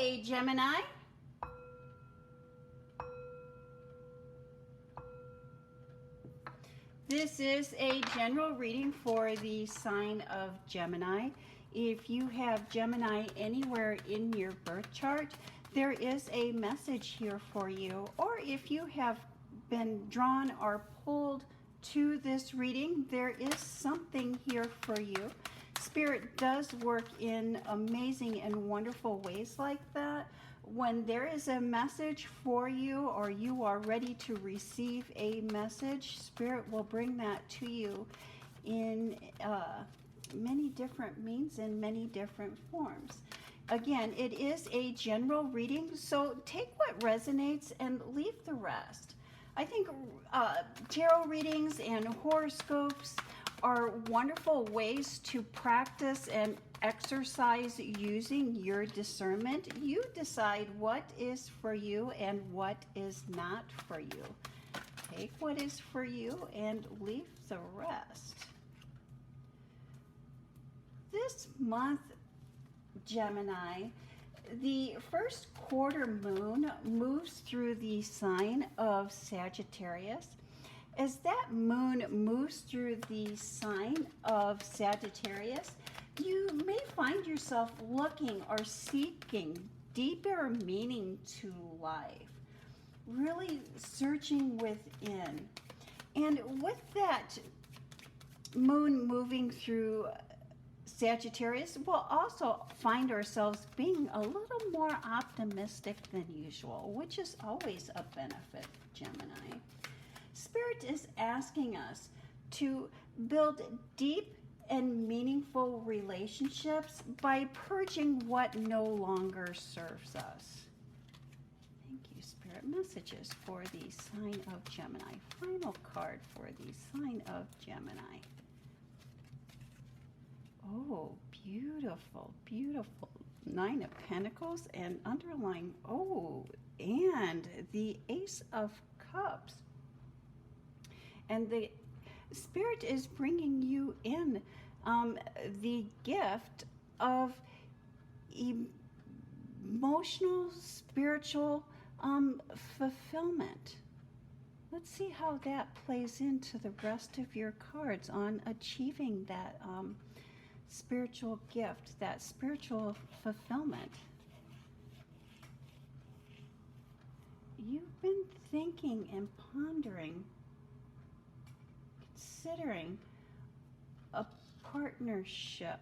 Hey, Gemini. This is a general reading for the sign of Gemini. If you have Gemini anywhere in your birth chart, there is a message here for you. Or if you have been drawn or pulled to this reading, there is something here for you. Spirit does work in amazing and wonderful ways like that. When there is a message for you or you are ready to receive a message, Spirit will bring that to you in many different means and many different forms. Again, it is a general reading, so take what resonates and leave the rest. I think tarot readings and horoscopes are wonderful ways to practice and exercise using your discernment. You decide what is for you and what is not for you. Take what is for you and leave the rest. This month, Gemini, the first quarter moon moves through the sign of Sagittarius. As that moon moves through the sign of Sagittarius, you may find yourself looking or seeking deeper meaning to life, really searching within. And with that moon moving through Sagittarius, we'll also find ourselves being a little more optimistic than usual, which is always a benefit, Gemini. Spirit is asking us to build deep and meaningful relationships by purging what no longer serves us. Thank you, Spirit. Messages for the sign of Gemini. Final card for the sign of Gemini. Oh, beautiful, beautiful. Nine of Pentacles and underlying, oh, and the Ace of Cups. And the Spirit is bringing you in the gift of emotional, spiritual fulfillment. Let's see how that plays into the rest of your cards on achieving that spiritual gift, that spiritual fulfillment. You've been thinking and pondering, considering a partnership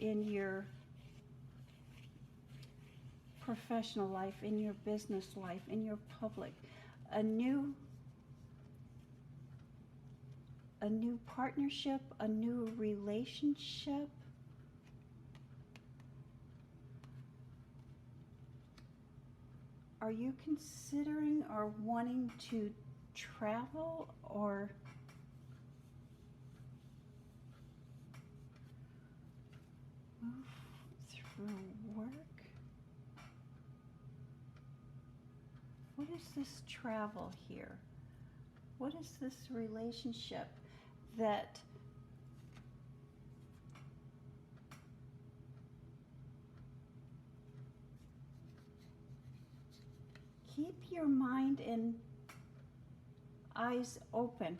in your professional life, in your business life, in your public, a new partnership, a new relationship. Are you considering or wanting to travel or move through work? What is this travel here? What is this relationship that keep your mind and eyes open?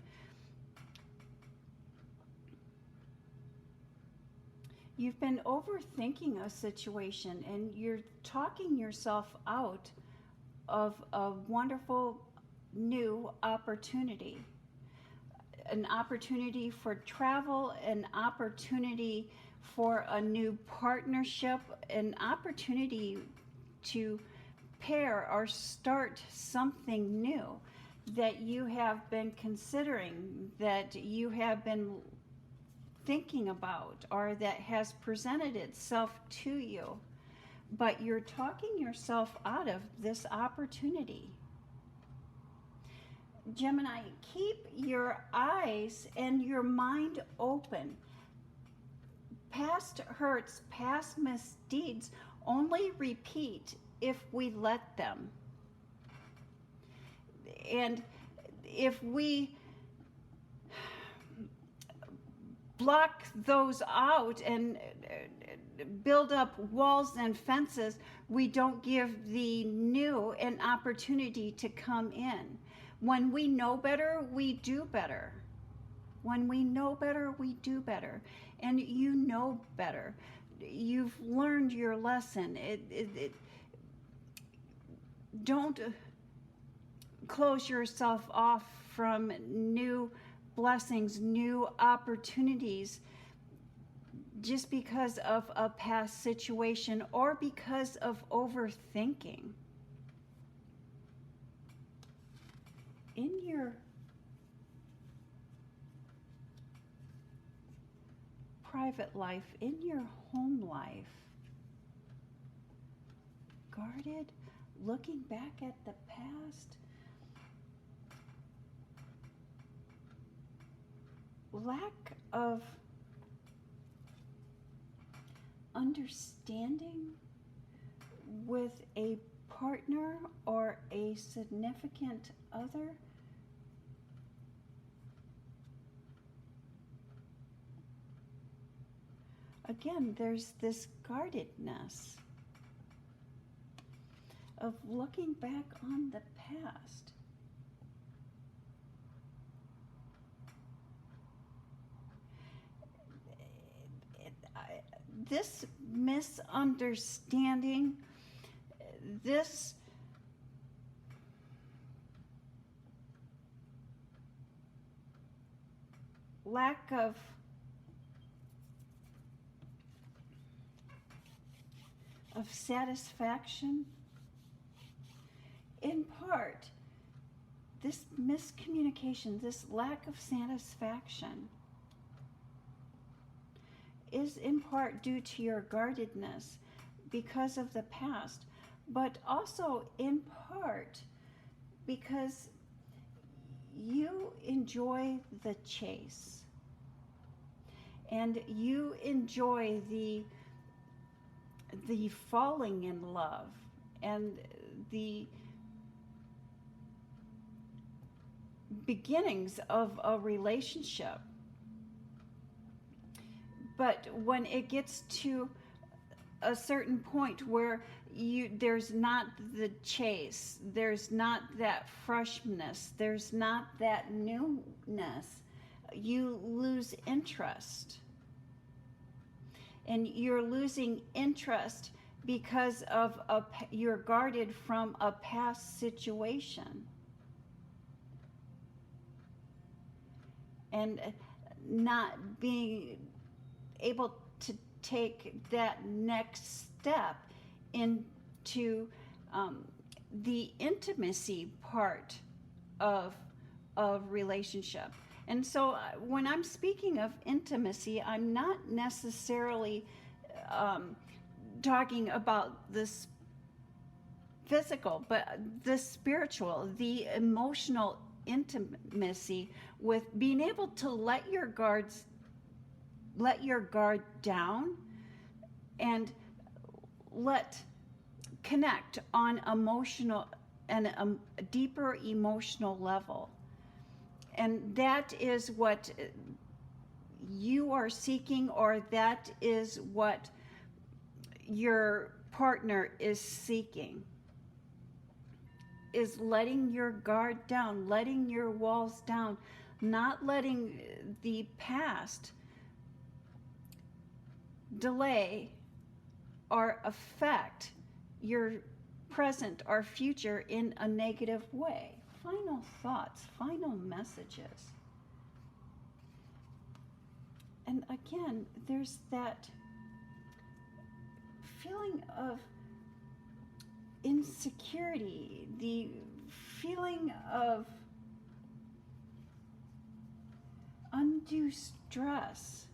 You've been overthinking a situation and you're talking yourself out of a wonderful new opportunity. An opportunity for travel, an opportunity for a new partnership, an opportunity to pair or start something new that you have been considering, that you have been thinking about, or that has presented itself to you. But you're talking yourself out of this opportunity. Gemini, keep your eyes and your mind open. Past hurts, past misdeeds only repeat if we let them. And if we block those out and build up walls and fences, we don't give the new an opportunity to come in. When we know better, we do better. When we know better, we do better. And you know better. You've learned your lesson. Don't close yourself off from new blessings, new opportunities, just because of a past situation or because of overthinking. In your private life, in your home life, guarded, looking back at the past, lack of understanding with a partner or a significant other. Again, there's this guardedness of looking back on the past. This misunderstanding, this lack of satisfaction, in part, this miscommunication, this lack of satisfaction is in part due to your guardedness because of the past, but also in part because you enjoy the chase and you enjoy the falling in love and the beginnings of a relationship. But when it gets to a certain point where there's not the chase, there's not that freshness, there's not that newness, you lose interest. And you're losing interest because of you're guarded from a past situation. And not being able to take that next step into the intimacy part of relationship. And so when I'm speaking of intimacy, I'm not necessarily talking about this physical, but the spiritual, the emotional intimacy with being able to let your guard down and connect on emotional and a deeper emotional level. And that is what you are seeking, or that is what your partner is seeking, is letting your guard down, letting your walls down, not letting the past delay or affect your present or future in a negative way. Final thoughts, final messages. And again, there's that feeling of insecurity, the feeling of undue stress,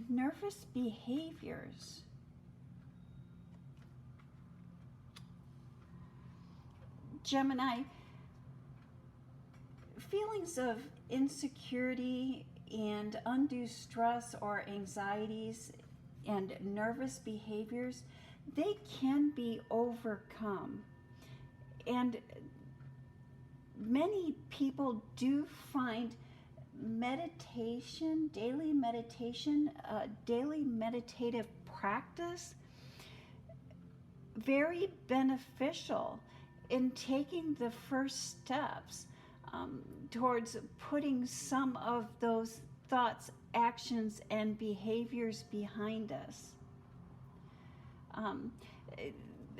nervous behaviors. Gemini, feelings of insecurity and undue stress or anxieties and nervous behaviors, they can be overcome. And many people do find meditation, daily meditation, daily meditative practice, very beneficial in taking the first steps towards putting some of those thoughts, actions, and behaviors behind us.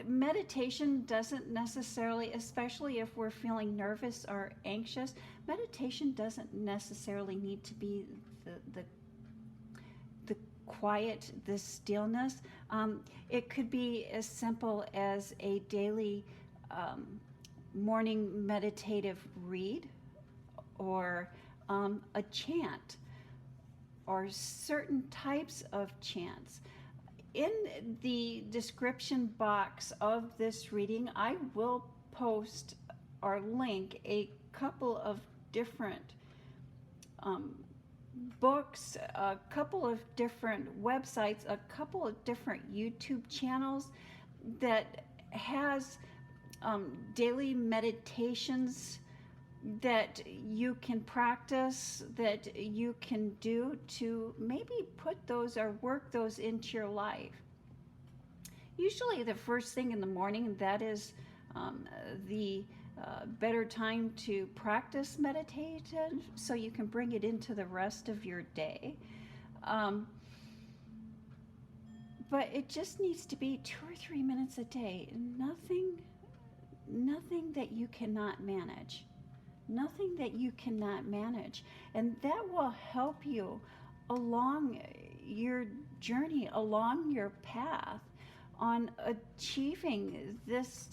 Meditation doesn't necessarily, especially if we're feeling nervous or anxious, meditation doesn't necessarily need to be the quiet, the stillness. It could be as simple as a daily morning meditative read, or a chant, or certain types of chants. In the description box of this reading, I will post or link a couple of different books, a couple of different websites, a couple of different YouTube channels that has daily meditations that you can practice, that you can do to maybe put those or work those into your life. Usually the first thing in the morning, that is the better time to practice meditation, so you can bring it into the rest of your day. But it just needs to be 2 or 3 minutes a day. Nothing that you cannot manage. Nothing that you cannot manage. And that will help you along your journey, along your path on achieving this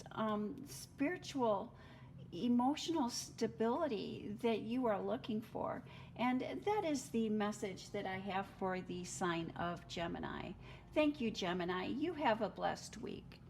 spiritual, emotional stability that you are looking for. And that is the message that I have for the sign of Gemini. Thank you, Gemini. You have a blessed week.